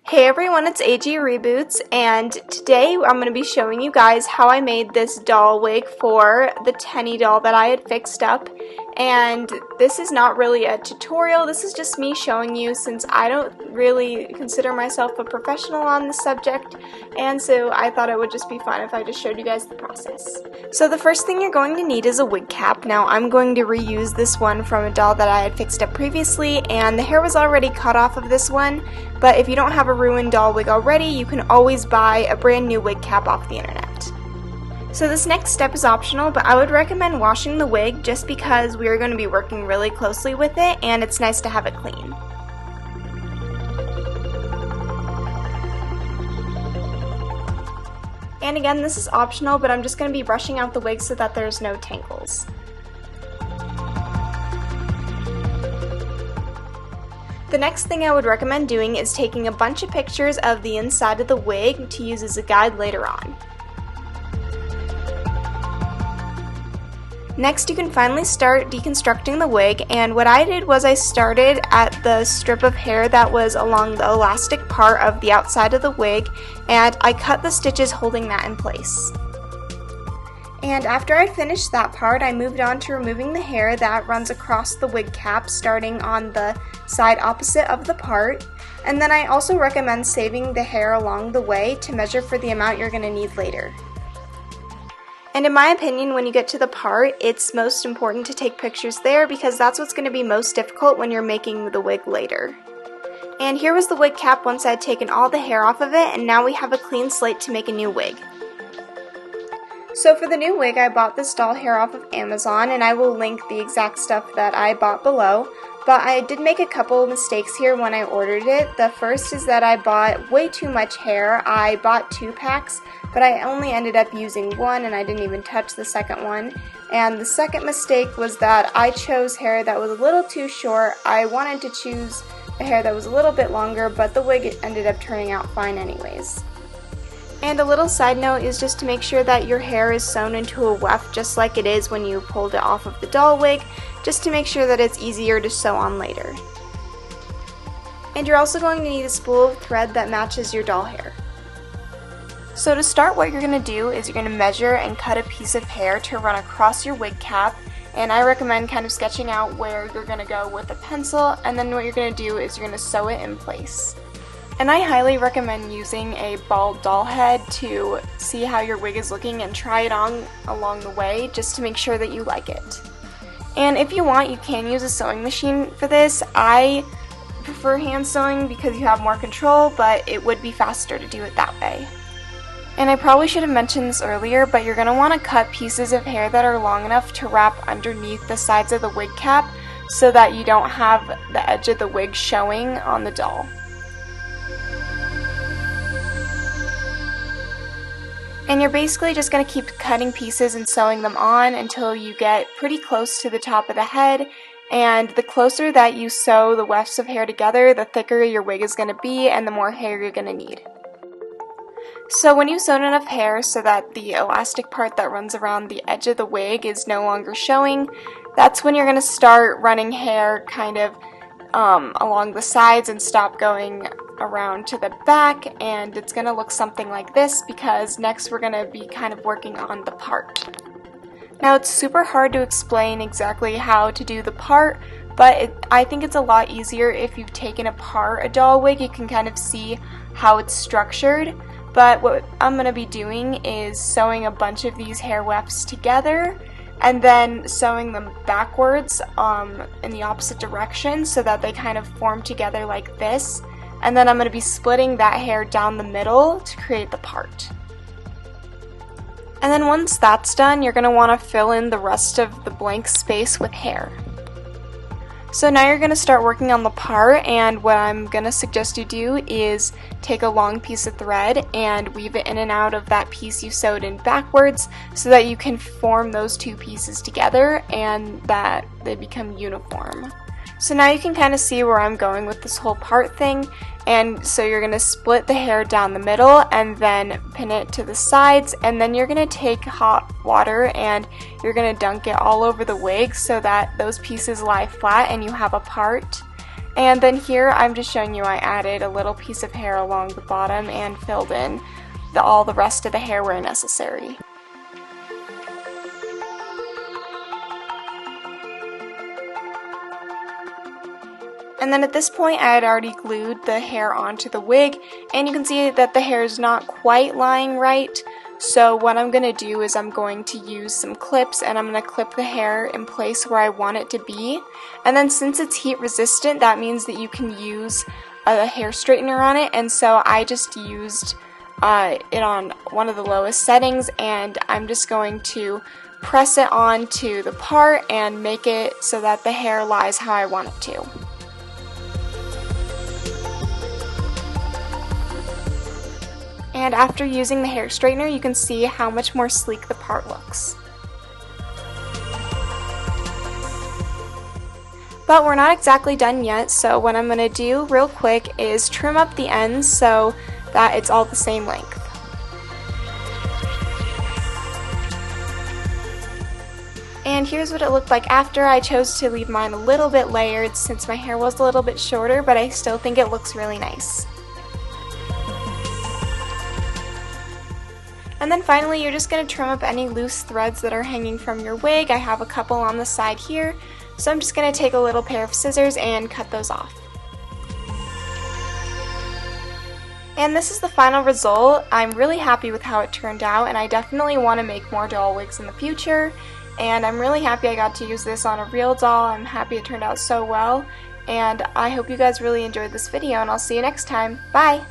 Hey everyone, it's AG Reboots, and today I'm going to be showing you guys how I made this doll wig for the Tenny doll that I had fixed up. And this is not really a tutorial, this is just me showing you since I don't really consider myself a professional on this subject, and so I thought it would just be fun if I just showed you guys the process. So the first thing you're going to need is a wig cap. Now I'm going to reuse this one from a doll that I had fixed up previously, and the hair was already cut off of this one, but if you don't have a ruined doll wig already, you can always buy a brand new wig cap off the internet. So this next step is optional, but I would recommend washing the wig just because we are going to be working really closely with it and it's nice to have it clean. And again, this is optional, but I'm just going to be brushing out the wig so that there's no tangles. The next thing I would recommend doing is taking a bunch of pictures of the inside of the wig to use as a guide later on. Next, you can finally start deconstructing the wig, and what I did was I started at the strip of hair that was along the elastic part of the outside of the wig, and I cut the stitches holding that in place. And after I finished that part, I moved on to removing the hair that runs across the wig cap, starting on the side opposite of the part. And then I also recommend saving the hair along the way to measure for the amount you're going to need later. And in my opinion, when you get to the part, it's most important to take pictures there because that's what's going to be most difficult when you're making the wig later. And here was the wig cap once I had taken all the hair off of it, and now we have a clean slate to make a new wig. So for the new wig, I bought this doll hair off of Amazon, and I will link the exact stuff that I bought below. But I did make a couple of mistakes here when I ordered it. The first is that I bought way too much hair. I bought 2 packs, but I only ended up using one, and I didn't even touch the second one. And the second mistake was that I chose hair that was a little too short. I wanted to choose a hair that was a little bit longer, but the wig ended up turning out fine anyways. And a little side note is just to make sure that your hair is sewn into a weft just like it is when you pulled it off of the doll wig, just to make sure that it's easier to sew on later. And you're also going to need a spool of thread that matches your doll hair. So to start, what you're going to do is you're going to measure and cut a piece of hair to run across your wig cap, and I recommend kind of sketching out where you're going to go with a pencil, and then what you're going to do is you're going to sew it in place. And I highly recommend using a bald doll head to see how your wig is looking and try it on along the way just to make sure that you like it. And if you want, you can use a sewing machine for this. I prefer hand sewing because you have more control, but it would be faster to do it that way. And I probably should have mentioned this earlier, but you're going to want to cut pieces of hair that are long enough to wrap underneath the sides of the wig cap so that you don't have the edge of the wig showing on the doll. And you're basically just going to keep cutting pieces and sewing them on until you get pretty close to the top of the head. And the closer that you sew the wefts of hair together, the thicker your wig is going to be and the more hair you're going to need. So when you've sewn enough hair so that the elastic part that runs around the edge of the wig is no longer showing, that's when you're going to start running hair kind of along the sides and stop going around to the back, and it's going to look something like this because next we're going to be kind of working on the part. Now it's super hard to explain exactly how to do the part, but I think it's a lot easier if you've taken apart a doll wig. You can kind of see how it's structured, but what I'm going to be doing is sewing a bunch of these hair wefts together and then sewing them backwards in the opposite direction so that they kind of form together like this. And then I'm going to be splitting that hair down the middle to create the part. And then once that's done, you're going to want to fill in the rest of the blank space with hair. So now you're going to start working on the part, and what I'm going to suggest you do is take a long piece of thread and weave it in and out of that piece you sewed in backwards so that you can form those two pieces together and that they become uniform. So now you can kind of see where I'm going with this whole part thing, and so you're going to split the hair down the middle and then pin it to the sides, and then you're going to take hot water and you're going to dunk it all over the wig so that those pieces lie flat and you have a part. And then here I'm just showing you I added a little piece of hair along the bottom and filled in all the rest of the hair where necessary. And then at this point I had already glued the hair onto the wig, and you can see that the hair is not quite lying right. So what I'm going to do is I'm going to use some clips and I'm going to clip the hair in place where I want it to be. And then since it's heat resistant, that means that you can use a hair straightener on it, and so I just used it on one of the lowest settings, and I'm just going to press it onto the part and make it so that the hair lies how I want it to. And after using the hair straightener, you can see how much more sleek the part looks. But we're not exactly done yet, so what I'm going to do real quick is trim up the ends so that it's all the same length. And here's what it looked like after. I chose to leave mine a little bit layered since my hair was a little bit shorter, but I still think it looks really nice. And then finally, you're just going to trim up any loose threads that are hanging from your wig. I have a couple on the side here, so I'm just going to take a little pair of scissors and cut those off. And this is the final result. I'm really happy with how it turned out, and I definitely want to make more doll wigs in the future. And I'm really happy I got to use this on a real doll. I'm happy it turned out so well, and I hope you guys really enjoyed this video, and I'll see you next time. Bye!